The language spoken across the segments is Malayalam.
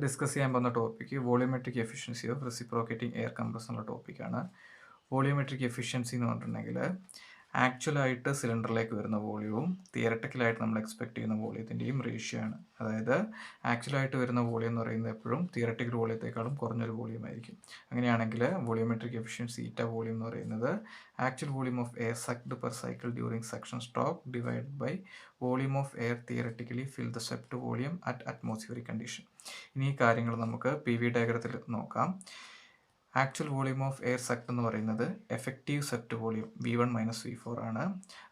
ഡിസ്കസ് ചെയ്യാൻ പോകുന്ന topic volumetric efficiency of reciprocating air compress എന്നുള്ള ടോപ്പിക്കാണ്. വോളിയോമെട്രിക് എഫിഷ്യൻസി എന്ന് പറഞ്ഞിട്ടുണ്ടെങ്കിൽ ആക്ച്വലായിട്ട് സിലിണ്ടറിലേക്ക് വരുന്ന വോളിയവും തിയറട്ടിക്കലായിട്ട് നമ്മൾ എക്സ്പെക്ട് ചെയ്യുന്ന വോളിയത്തിൻ്റെയും റേഷ്യോ ആണ്. അതായത് ആക്ച്വലായിട്ട് വരുന്ന വോളിയം എന്ന് പറയുന്നത് എപ്പോഴും തിയറട്ടിക്കൽ വോളിയത്തെക്കാളും കുറഞ്ഞൊരു വോളിയം ആയിരിക്കും. അങ്ങനെയാണെങ്കിൽ വോളിയോമെട്രിക് എഫിഷ്യൻസി ഈറ്റ വോളിയം എന്ന് പറയുന്നത് actual volume of air sucked per cycle during suction stroke divide by volume of air theoretically fill the swept volume at atmospheric condition. ഇനി ഈ കാര്യങ്ങൾ നമുക്ക് പി വി ഡയഗ്രത്തിൽ നോക്കാം. Actual volume of air sucked എന്ന് പറയുന്നത് effective swept volume V1 - V4 ആണ്.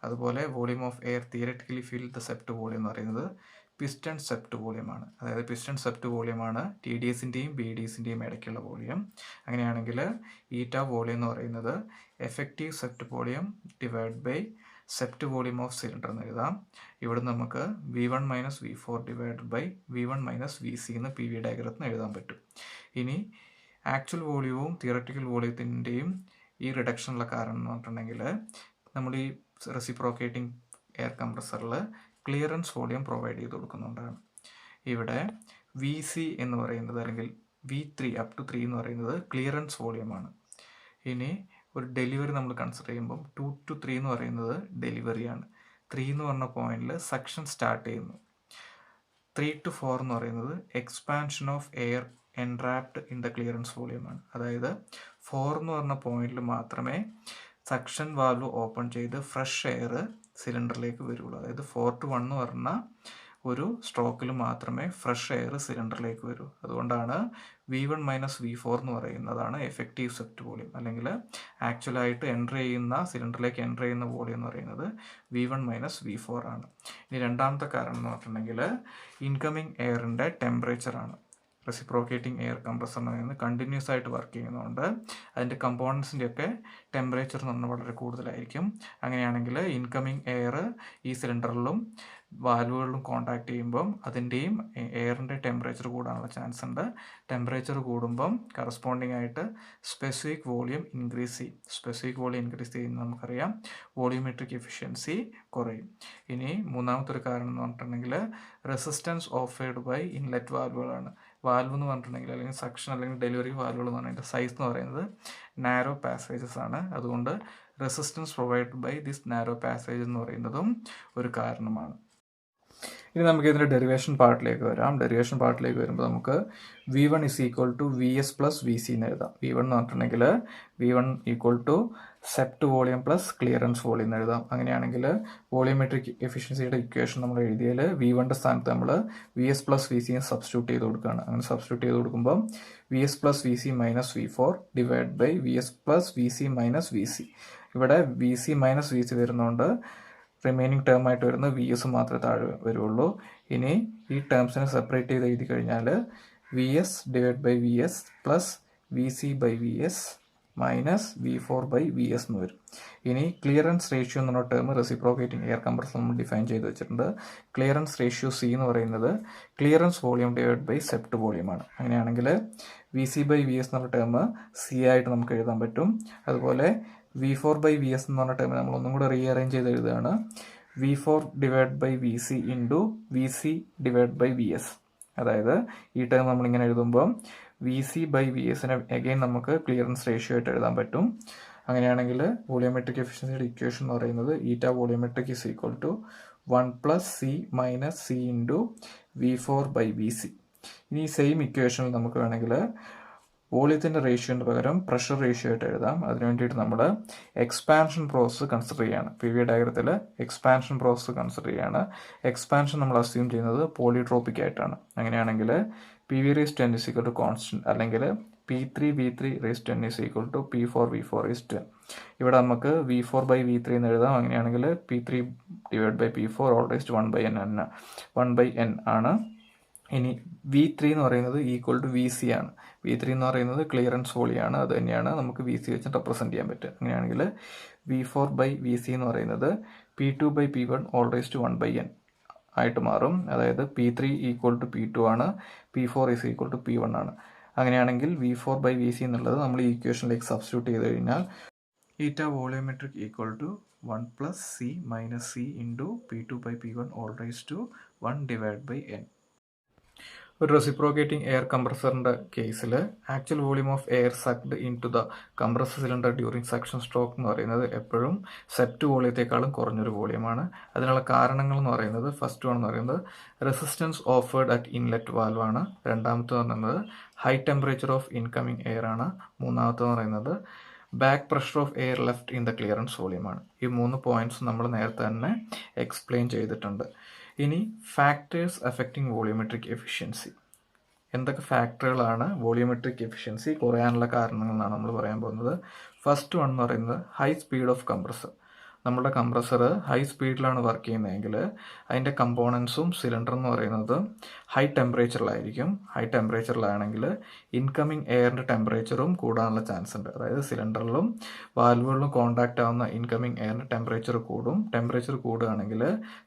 അതുപോലെ volume of air theoretically fill the swept volume എന്ന് പറയുന്നത് പിസ്റ്റൺ സെപ്റ്റ് വോളിയമാണ്. അതായത് പിസ്റ്റൺ സെപ്റ്റ് വോളിയമാണ് TDSൻ്റെയും BDSൻ്റെയും ഇടയ്ക്കുള്ള വോളിയം. അങ്ങനെയാണെങ്കിൽ ഈറ്റ വോളിയം എന്ന് പറയുന്നത് effective swept volume divide by swept volume of cylinder എന്ന് എഴുതാം. ഇവിടെ നമുക്ക് V1 - V4 divide by V1 - VC എന്ന് പി വി ഡയഗ്രത്തിൽ നിന്ന് എഴുതാൻ പറ്റും. ഇനി ആക്ച്വൽ വോളിയവും തിയറട്ടിക്കൽ വോളിയത്തിൻ്റെയും ഈ റിഡക്ഷനുള്ള കാരണം എന്ന് പറഞ്ഞിട്ടുണ്ടെങ്കിൽ നമ്മൾ ഈ റെസിപ്രോക്കേറ്റിംഗ് എയർ കംപ്രസറിൽ ക്ലിയറൻസ് വോളിയം പ്രൊവൈഡ് ചെയ്ത് കൊടുക്കുന്നുണ്ടാണ്. ഇവിടെ VC എന്ന് പറയുന്നത് അല്ലെങ്കിൽ V3 up to 3 എന്ന് പറയുന്നത് ക്ലിയറൻസ് വോളിയമാണ്. ഇനി ഒരു ഡെലിവറി നമ്മൾ കൺസിഡർ ചെയ്യുമ്പം 2 to 3 എന്ന് പറയുന്നത് ഡെലിവറിയാണ്. 3 എന്ന് പറഞ്ഞ പോയിന്റിൽ സക്ഷൻ സ്റ്റാർട്ട് ചെയ്യുന്നു. 3 to 4 എന്ന് പറയുന്നത് expansion of air entrapped in the clearance വോളിയമാണ്. അതായത് 4 എന്ന് പറഞ്ഞ പോയിന്റിൽ മാത്രമേ സക്ഷൻ വാൽവ് ഓപ്പൺ ചെയ്ത് ഫ്രഷ് എയർ സിലിണ്ടറിലേക്ക് വരുള്ളൂ. അതായത് 4 to 1 എന്ന് പറഞ്ഞ ഒരു സ്ട്രോക്കിൽ മാത്രമേ ഫ്രഷ് എയർ സിലിണ്ടറിലേക്ക് വരൂ. അതുകൊണ്ടാണ് V1 - V4 എന്ന് പറയുന്നതാണ് എഫക്റ്റീവ് സെപ്റ്റ് വോളിയം. അല്ലെങ്കിൽ ആക്ച്വലായിട്ട് സിലിണ്ടറിലേക്ക് എൻ്റർ ചെയ്യുന്ന വോളിയം എന്ന് പറയുന്നത് V1 - V4 ആണ്. ഇനി രണ്ടാമത്തെ കാരണം എന്ന് പറഞ്ഞിട്ടുണ്ടെങ്കിൽ ഇൻകമിങ് എയറിൻ്റെ ടെമ്പറേച്ചറാണ്. റെസിപ്രോക്കേറ്റിംഗ് എയർ കംപ്രസർ എന്ന് പറയുന്നത് കണ്ടിന്യൂസ് ആയിട്ട് വർക്ക് ചെയ്യുന്നതുകൊണ്ട് അതിൻ്റെ കമ്പോണൻസിൻ്റെയൊക്കെ ടെമ്പറേച്ചർ എന്ന് പറഞ്ഞാൽ വളരെ കൂടുതലായിരിക്കും. അങ്ങനെയാണെങ്കിൽ ഇൻകമിങ് എയർ ഈ സിലിണ്ടറിലും വാൽവുകളിലും കോണ്ടാക്ട് ചെയ്യുമ്പം അതിൻ്റെയും എയറിൻ്റെ ടെമ്പറേച്ചർ കൂടാനുള്ള ചാൻസ് ഉണ്ട്. ടെമ്പറേച്ചർ കൂടുമ്പം കറസ്പോണ്ടിങ് ആയിട്ട് സ്പെസിഫിക് വോളിയം ഇൻക്രീസ് ചെയ്യും. സ്പെസിഫിക് വോളിയം ഇൻക്രീസ് ചെയ്യുന്നത് നമുക്കറിയാം വോളിയോമെട്രിക് എഫിഷ്യൻസി കുറയും. ഇനി മൂന്നാമത്തെ ഒരു കാരണം എന്ന് പറഞ്ഞിട്ടുണ്ടെങ്കിൽ റെസിസ്റ്റൻസ് ഓഫേർഡ് ബൈ ഇൻലെറ്റ് വാൽവുകളാണ്. വാൽവ് എന്ന് പറഞ്ഞിട്ടുണ്ടെങ്കിൽ അല്ലെങ്കിൽ സക്ഷൻ അല്ലെങ്കിൽ ഡെലിവറി വാൽവുകൾ എന്ന് പറഞ്ഞാൽ സൈസ് എന്ന് പറയുന്നത് നാരോ പാസേജസ് ആണ്. അതുകൊണ്ട് resistance provide by this narrow passage എന്ന് പറയുന്നതും ഒരു കാരണമാണ്. ഇനി നമുക്ക് ഇതിൻ്റെ ഡെറിവേഷൻ പാർട്ടിലേക്ക് വരാം. ഡെറിവേഷൻ പാർട്ടിലേക്ക് വരുമ്പോൾ നമുക്ക് V1 = VS + VC എന്ന് എഴുതാം. V1 എന്ന് പറഞ്ഞിട്ടുണ്ടെങ്കിൽ V1 = Sept volume plus clearance volume എന്ന് എഴുതാം. അങ്ങനെയാണെങ്കിൽ വോളിയോമെട്രിക് എഫിഷ്യൻസിയുടെ ഇക്വേഷൻ നമ്മൾ എഴുതിയാൽ V1ൻ്റെ സ്ഥാനത്ത് നമ്മൾ VS + VC സബ്സ്റ്റിറ്റ്യൂട്ട് ചെയ്ത് കൊടുക്കുകയാണ്. അങ്ങനെ സബ്സ്റ്റിറ്റ്യൂട്ട് ചെയ്ത് കൊടുക്കുമ്പോൾ VS + VC - V4 divide by VS + VC - VC. ഇവിടെ VC - VC വരുന്നതുകൊണ്ട് റിമൈനിങ് ടേം ആയിട്ട് വരുന്ന VS മാത്രമേ താഴെ വരുള്ളൂ. ഇനി ഈ ടേംസിനെ സെപ്പറേറ്റ് ചെയ്ത് എഴുതി കഴിഞ്ഞാൽ VS divide by VS plus VC by VS minus V4 by VS എന്ന് വരും. ഇനി ക്ലിയറൻസ് റേഷ്യോ എന്നുള്ള ടേം റെസിപ്രോക്കേറ്റിംഗ് എയർ കംപ്രസർ നമ്മൾ ഡിഫൈൻ ചെയ്ത് വെച്ചിട്ടുണ്ട്. ക്ലിയറൻസ് റേഷ്യോ C എന്ന് പറയുന്നത് clearance volume divide by swept വോളിയമാണ്. അങ്ങനെയാണെങ്കിൽ VC ബൈ VS എന്നുള്ള ടേം C ആയിട്ട് നമുക്ക് എഴുതാൻ പറ്റും. അതുപോലെ V4 ബൈ VS എന്ന് പറഞ്ഞ ടൈമിൽ നമ്മൾ ഒന്നും കൂടെ റീഅറേഞ്ച് ചെയ്ത് എഴുതുകയാണ്. V4 divide by VC into VC divide by VS. അതായത് ഈ ടൈം നമ്മളിങ്ങനെ എഴുതുമ്പോൾ VC ബൈ VSനെ അഗെയിൻ നമുക്ക് ക്ലിയറൻസ് റേഷ്യോ ആയിട്ട് എഴുതാൻ പറ്റും. അങ്ങനെയാണെങ്കിൽ വോളിയോമെട്രിക് എഫിഷ്യൻസിയുടെ ഇക്വേഷൻ എന്ന് പറയുന്നത് eta volumetric = 1 + C - C into V4 by VC. ഇനി ഈ സെയിം ഇക്വേഷനിൽ നമുക്ക് വേണമെങ്കിൽ വോളിയത്തിൻ്റെ റേഷ്യോന് പകരം പ്രഷർ റേഷ്യോ ആയിട്ട് എഴുതാം. അതിന് വേണ്ടിയിട്ട് നമ്മൾ എക്സ്പാൻഷൻ പ്രോസസ്സ് കൺസിഡർ ചെയ്യുകയാണ്. പി വി ഡയഗ്രത്തിൽ എക്സ്പാൻഷൻ പ്രോസസ്സ് കൺസിഡർ ചെയ്യുകയാണ്. എക്സ്പാൻഷൻ നമ്മൾ അസ്യൂം ചെയ്യുന്നത് പോളിട്രോപ്പിക് ആയിട്ടാണ്. അങ്ങനെയാണെങ്കിൽ PV/10 = കോൺസ്റ്റന്റ് അല്ലെങ്കിൽ P3V3/10 = P4V4/10. ഇവിടെ നമുക്ക് V4 ബൈ V3 എന്ന് എഴുതാം. അങ്ങനെയാണെങ്കിൽ P3 divide by P4 1/n ആണ്. ഇനി V3 എന്ന് പറയുന്നത് = VC ആണ്. V3 എന്ന് പറയുന്നത് ക്ലിയറൻസ് വോളിയാണ്. അത് തന്നെയാണ് നമുക്ക് VC വെച്ച് റെപ്രസെൻറ്റ് ചെയ്യാൻ പറ്റുക. അങ്ങനെയാണെങ്കിൽ V4 ബൈ VC എന്ന് പറയുന്നത് P2 ബൈ P1 1/n ആയിട്ട് മാറും. അതായത് P3 = P2 ആണ്, P4 = P1 ആണ്. അങ്ങനെയാണെങ്കിൽ V4 ബൈ VC എന്നുള്ളത് നമ്മൾ ഈ ഇക്വേഷനിലേക്ക് സബ്സ്റ്റിറ്റ്യൂട്ട് ചെയ്ത് കഴിഞ്ഞാൽ eta volumetric = 1 + C - C into P2 by P1 1/n. ഒരു റെസിപ്രോക്കേറ്റിംഗ് എയർ കംപ്രസറിൻ്റെ കേസിൽ actual volume of air sucked into the compressor cylinder during suction stroke എന്ന് പറയുന്നത് എപ്പോഴും സെപ്റ്റ് വോളിയത്തെക്കാളും കുറഞ്ഞൊരു വോളിയമാണ്. അതിനുള്ള കാരണങ്ങൾ എന്ന് പറയുന്നത് ഫസ്റ്റ് വൺ എന്ന് പറയുന്നത് resistance offered at inlet valve ആണ്. രണ്ടാമത്തെ പറയുന്നത് high temperature of incoming air ആണ്. മൂന്നാമത്തെ പറയുന്നത് back pressure of air left in the clearance വോളിയമാണ്. ഈ 3 പോയിന്റ്സ് നമ്മൾ നേരത്തെ തന്നെ എക്സ്പ്ലെയിൻ ചെയ്തിട്ടുണ്ട്. ഇനി ഫാക്ടേഴ്സ് അഫക്റ്റിംഗ് വോളിയോമെട്രിക് എഫിഷ്യൻസി. എന്തൊക്കെ ഫാക്ടറുകളാണ് വോളിയോമെട്രിക് എഫിഷ്യൻസി കുറയാനുള്ള കാരണങ്ങളെന്നാണ് നമ്മൾ പറയാൻ പോകുന്നത്. ഫസ്റ്റ് വൺ എന്ന് പറയുന്നത് ഹൈ സ്പീഡ് ഓഫ് കംപ്രസർ. നമ്മുടെ കംപ്രസർ ഹൈ സ്പീഡിലാണ് വർക്ക് ചെയ്യുന്നതെങ്കിൽ അതിൻ്റെ കമ്പോണൻസും സിലിണ്ടർ എന്ന് പറയുന്നത് ഹൈ ടെമ്പറേച്ചറിലായിരിക്കും. ഹൈ ടെമ്പറേച്ചറിലാണെങ്കിൽ ഇൻകമിങ് എയറിൻ്റെ ടെമ്പറേച്ചറും കൂടാനുള്ള ചാൻസ് ഉണ്ട്. അതായത് സിലിണ്ടറിലും വാൽവുകളിലും കോണ്ടാക്റ്റ് ആവുന്ന ഇൻകമിങ് എയറിൻ്റെ ടെമ്പറേച്ചർ കൂടും. ടെമ്പറേച്ചർ കൂടുകയാണെങ്കിൽ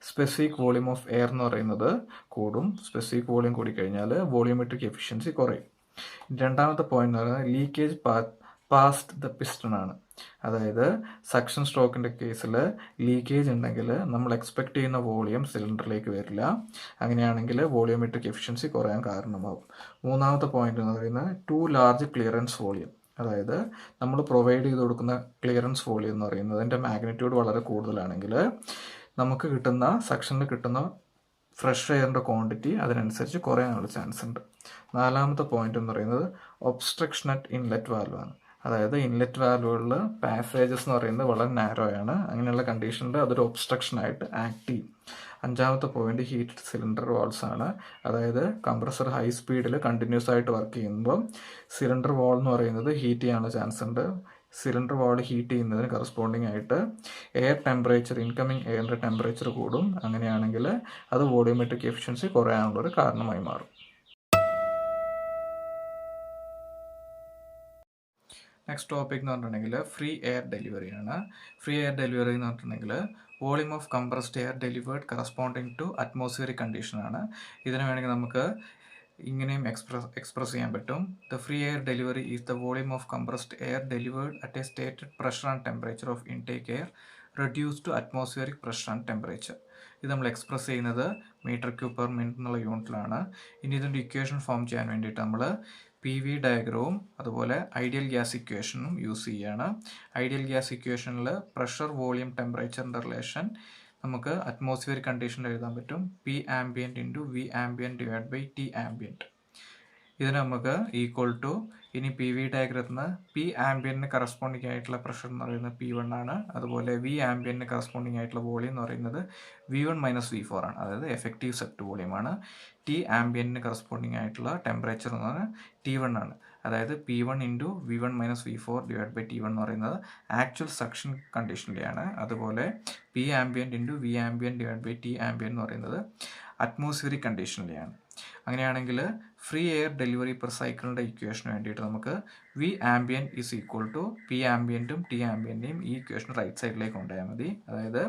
സ്പെസിഫിക് വോളിയം ഓഫ് എയർ എന്ന് പറയുന്നത് കൂടും. സ്പെസിഫിക് വോളിയം കൂടിക്കഴിഞ്ഞാൽ വോളിയോമെട്രിക് എഫിഷ്യൻസി കുറയും. രണ്ടാമത്തെ പോയിന്റ് എന്ന് പറയുന്നത് ലീക്കേജ് പാസ്റ്റ് ദ പിസ്റ്റൺ ആണ്. അതായത് സക്ഷൻ സ്ട്രോക്കിൻ്റെ കേസിൽ ലീക്കേജ് ഉണ്ടെങ്കിൽ നമ്മൾ എക്സ്പെക്ട് ചെയ്യുന്ന വോളിയം സിലിണ്ടറിലേക്ക് വരില്ല. അങ്ങനെയാണെങ്കിൽ വോളിയോമെട്രിക് എഫിഷ്യൻസി കുറയാൻ കാരണമാകും. മൂന്നാമത്തെ പോയിന്റ് എന്ന് പറയുന്നത് ടു ലാർജ് ക്ലിയറൻസ് വോളിയം. അതായത് നമ്മൾ പ്രൊവൈഡ് ചെയ്ത് കൊടുക്കുന്ന ക്ലിയറൻസ് വോളിയം എന്ന് പറയുന്നത് അതിൻ്റെ മാഗ്നിറ്റ്യൂഡ് വളരെ കൂടുതലാണെങ്കിൽ നമുക്ക് കിട്ടുന്ന സക്ഷനിൽ കിട്ടുന്ന ഫ്രഷ് എയറിൻ്റെ ക്വാണ്ടിറ്റി അതിനനുസരിച്ച് കുറയാനുള്ള ചാൻസ് ഉണ്ട്. നാലാമത്തെ പോയിന്റ് എന്ന് പറയുന്നത് ഒബ്സ്ട്രക്ഷൻ അറ്റ് ഇൻലെറ്റ് വാൽവ് ആണ്. അതായത് ഇൻലെറ്റ് വാൽവുകളിൽ പാസേജസ് എന്ന് പറയുന്നത് വളരെ നാരോ ആണ്. അങ്ങനെയുള്ള കണ്ടീഷനിൽ അതൊരു ഒബ്സ്ട്രക്ഷൻ ആയിട്ട് ആക്ട് ചെയ്യും. അഞ്ചാമത്തെ പോയിന്റ് ഹീറ്റഡ് സിലിണ്ടർ വാൾസ് ആണ്. അതായത് കംപ്രസർ ഹൈ സ്പീഡിൽ കണ്ടിന്യൂസ് ആയിട്ട് വർക്ക് ചെയ്യുമ്പോൾ സിലിണ്ടർ വാൾ എന്ന് പറയുന്നത് ഹീറ്റ് ചെയ്യാനുള്ള ചാൻസ് ഉണ്ട്. സിലിണ്ടർ വാൾ ഹീറ്റ് ചെയ്യുന്നതിന് കറസ്പോണ്ടിങ് ആയിട്ട് എയർ ടെമ്പറേച്ചർ ഇൻകമിങ് എയറിൻ്റെ ടെമ്പറേച്ചർ കൂടും. അങ്ങനെയാണെങ്കിൽ അത് വോളിയോമെട്രിക് എഫിഷ്യൻസി കുറയാനുള്ളൊരു കാരണമായി മാറും. നെക്സ്റ്റ് ടോപ്പിക് എന്ന് പറഞ്ഞിട്ടുണ്ടെങ്കിൽ ഫ്രീ എയർ ഡെലിവറി ആണ്. ഫ്രീ എയർ ഡെലിവറി എന്ന് പറഞ്ഞിട്ടുണ്ടെങ്കിൽ volume of compressed air delivered corresponding to atmospheric കണ്ടീഷനാണ്. ഇതിന് വേണമെങ്കിൽ നമുക്ക് ഇങ്ങനെയും എക്സ്പ്രസ് ചെയ്യാൻ പറ്റും. The free air delivery is the volume of compressed air delivered at a stated pressure and temperature of intake air reduce to atmospheric pressure and temperature. ഇത് നമ്മൾ എക്സ്പ്രസ് ചെയ്യുന്നത് മീറ്റർ ക്യൂബ് പെർ മിനിറ്റ് എന്നുള്ള യൂണിറ്റിലാണ്. ഇനി ഇതിൻ്റെ ഇക്വേഷൻ ഫോം ചെയ്യാൻ വേണ്ടിയിട്ട് നമ്മൾ PV ഡയഗ്രവും അതുപോലെ ഐഡിയൽ ഗ്യാസ് ഇക്വേഷനും യൂസ് ചെയ്യുകയാണ്. ഐഡിയൽ ഗ്യാസ് ഇക്വേഷനിൽ പ്രഷർ വോളിയം ടെമ്പറേച്ചറിൻ്റെ റിലേഷൻ നമുക്ക് അറ്റ്മോസ്ഫിയറിക് കണ്ടീഷനിൽ എഴുതാൻ പറ്റും. P ambient into V ambient divide by T ambient. ഇതിന് നമുക്ക് ഈക്വൽ ടു ഇനി PV ഡയഗ്രത്തിൽ നിന്ന് P ആംബിയൻറ്റിന് കറസ്പോണ്ടിങ് ആയിട്ടുള്ള പ്രഷർ എന്ന് പറയുന്നത് P1 ആണ്. അതുപോലെ V ആംബിയൻറ്റിന് കറസ്പോണ്ടിങ് ആയിട്ടുള്ള വോളിയം എന്ന് പറയുന്നത് V1 - V4 ആണ്. അതായത് എഫക്റ്റീവ് സെപ്റ്റ് വോളിയമാണ്. T ആംബിയൻറ്റിന് കറസ്പോണ്ടിങ് ആയിട്ടുള്ള ടെമ്പറേച്ചർ എന്ന് പറയുന്നത് T1 ആണ്. അതായത് P1 into V1 - V4 divide by T1 എന്ന് പറയുന്നത് ആക്ച്വൽ സക്ഷൻ കണ്ടീഷനിലെയാണ്. അതുപോലെ P ambient into V ambient divide by T ambient എന്ന് പറയുന്നത് അറ്റ്മോസ്ഫിയറിക് കണ്ടീഷനിലെയാണ്. അങ്ങനെയാണെങ്കിൽ ഫ്രീ എയർ ഡെലിവറി പെർ സൈക്കിളിൻ്റെ ഇക്വേഷന് വേണ്ടിയിട്ട് നമുക്ക് V ambient is equal to P ആംബിയൻറ്റും T ആംബിയൻറ്റെയും ഈ ഇക്വേഷൻ റൈറ്റ് സൈഡിലേക്ക് കൊണ്ടുപോയാൽ മതി. അതായത്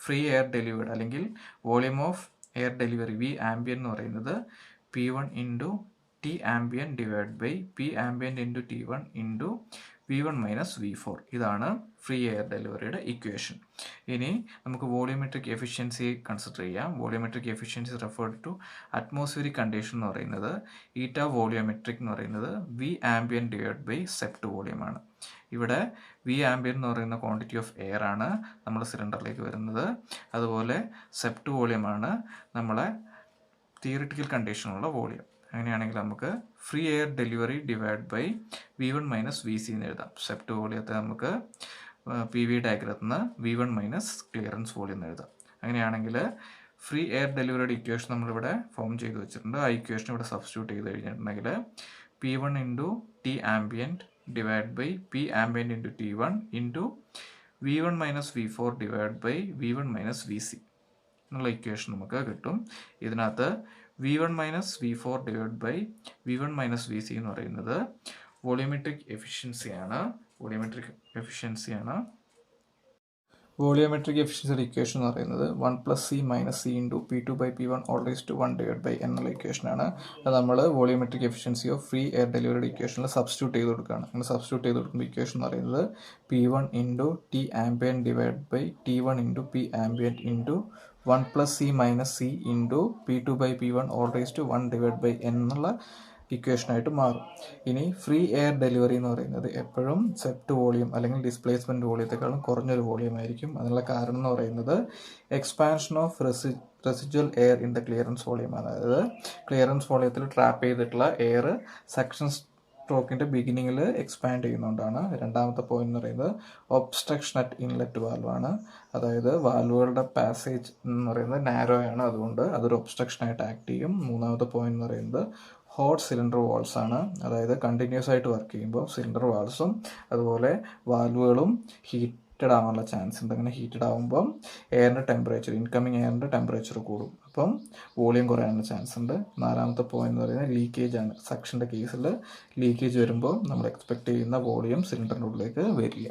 ഫ്രീ എയർ ഡെലിവേർഡ് അല്ലെങ്കിൽ volume of air delivery V ambient എന്ന് പറയുന്നത് P1 into T ambient divide by P ambient into T1 into V1 - V4. ഇതാണ് ഫ്രീ എയർ ഡെലിവറിയുടെ ഇക്വേഷൻ. ഇനി നമുക്ക് വോളിയോമെട്രിക് എഫിഷ്യൻസി കൺസിഡർ ചെയ്യാം. Volumetric efficiency referred to atmospheric condition എന്ന് പറയുന്നത് ഈറ്റ വോളിയോമെട്രിക് എന്ന് പറയുന്നത് V ambient divide by swept വോളിയമാണ്. ഇവിടെ V ആംബിയൻ എന്ന് പറയുന്ന ക്വാണ്ടിറ്റി ഓഫ് എയർ ആണ് നമ്മുടെ സിലിണ്ടറിലേക്ക് വരുന്നത്. അതുപോലെ സെപ്റ്റ് വോളിയമാണ് നമ്മളെ തിയറിറ്റിക്കൽ കണ്ടീഷനുള്ള വോളിയം. അങ്ങനെയാണെങ്കിൽ നമുക്ക് free air delivery divide by V1 - VC എന്ന് എഴുതാം. സെപ്റ്റ് വോളിയത്തെ നമുക്ക് PV ഡയഗ്രത്തിൽ നിന്ന് V1 - ക്ലിയറൻസ് വോളിയം എന്ന് എഴുതാം. അങ്ങനെയാണെങ്കിൽ ഫ്രീ എയർ ഡെലിവറിയുടെ ഇക്വേഷൻ നമ്മളിവിടെ ഫോം ചെയ്ത് വെച്ചിട്ടുണ്ട്. ആ ഇക്വേഷൻ ഇവിടെ സബ്സ്റ്റിറ്റ്യൂട്ട് ചെയ്ത് കഴിഞ്ഞിട്ടുണ്ടെങ്കിൽ P1 into T ambient divide by P ambient into T1 into V1 - V4 divide by V1 - VC എന്നുള്ള ഇക്വേഷൻ നമുക്ക് കിട്ടും. ഇതിനകത്ത് V1 - V4 divide by V1 - VC എന്ന് പറയുന്നത് വോളിയോമെട്രിക് എഫിഷ്യൻസിയാണ്. വോളിയോമെട്രിക് എഫിഷ്യൻസിയുടെ ഇക്വേഷൻ എന്ന് പറയുന്നത് 1 + C - C into P2 / P1 ⁻1 divide by എന്നുള്ള ഇക്വേഷനാണ്. അത് നമ്മൾ volumetric efficiency of free air ഡെലിവറിയുടെ ഇക്വേഷനിൽ സബ്സ്റ്റിറ്റ്യൂട്ട് ചെയ്ത് കൊടുക്കുകയാണ്. അങ്ങനെ സബ്സ്റ്റിറ്റ്യൂട്ട് ചെയ്ത് കൊടുക്കുമ്പോൾ ഇക്വേഷൻ എന്ന് പറയുന്നത് P1 into T ambient divide by T1 into P ambient into 1+C-C into P2/P1 all raise to 1/n എന്നുള്ള ഇക്വേഷനായിട്ട് മാറും. ഇനി ഫ്രീ എയർ ഡെലിവറി എന്ന് പറയുന്നത് എപ്പോഴും സെപ്റ്റ് വോളിയം അല്ലെങ്കിൽ ഡിസ്പ്ലേസ്മെൻറ്റ് വോളിയത്തെക്കാളും കുറഞ്ഞൊരു വോളിയം ആയിരിക്കും. അതിനുള്ള കാരണം എന്ന് പറയുന്നത് expansion of residual air in the clearance വോളിയമാണ്. അതായത് ക്ലിയറൻസ് വോളിയത്തിൽ ട്രാപ്പ് ചെയ്തിട്ടുള്ള എയർ സക്ഷൻ സ്ട്രോക്കിൻ്റെ ബിഗിനിങ്ങിൽ എക്സ്പാൻഡ് ചെയ്യുന്നതുകൊണ്ടാണ്. രണ്ടാമത്തെ പോയിന്റ് എന്ന് പറയുന്നത് ഒബ്സ്ട്രക്ഷൻ അറ്റ് ഇൻലെറ്റ് വാൽവാണ്. അതായത് വാൽവുകളുടെ പാസേജ് എന്ന് പറയുന്നത് നാരോ ആണ്, അതുകൊണ്ട് അതൊരു ഒബ്സ്ട്രക്ഷനായിട്ട് ആക്ട് ചെയ്യും. മൂന്നാമത്തെ പോയിന്റ് എന്ന് പറയുന്നത് ഹോട്ട് സിലിണ്ടർ വാൾസ് ആണ്. അതായത് കണ്ടിന്യൂസ് ആയിട്ട് വർക്ക് ചെയ്യുമ്പോൾ സിലിണ്ടർ വാൾസും അതുപോലെ വാൽവുകളും ഹീറ്റഡ് ആവാനുള്ള ചാൻസ് ഉണ്ട്. അങ്ങനെ ഹീറ്റഡ് ആകുമ്പം എയറിൻ്റെ ടെമ്പറേച്ചർ, ഇൻകമ്മിങ് എയറിൻ്റെ ടെമ്പറേച്ചർ കൂടും, അപ്പം വോളിയം കുറയാനുള്ള ചാൻസ് ഉണ്ട്. നാലാമത്തെ പോയിന്റ് എന്ന് പറയുന്നത് ലീക്കേജ് ആണ്. സക്ഷൻ്റെ കേസിൽ ലീക്കേജ് വരുമ്പോൾ നമ്മൾ എക്സ്പെക്ട് ചെയ്യുന്ന വോളിയം സിലിണ്ടറിൻ്റെ ഉള്ളിലേക്ക് വരില്ല.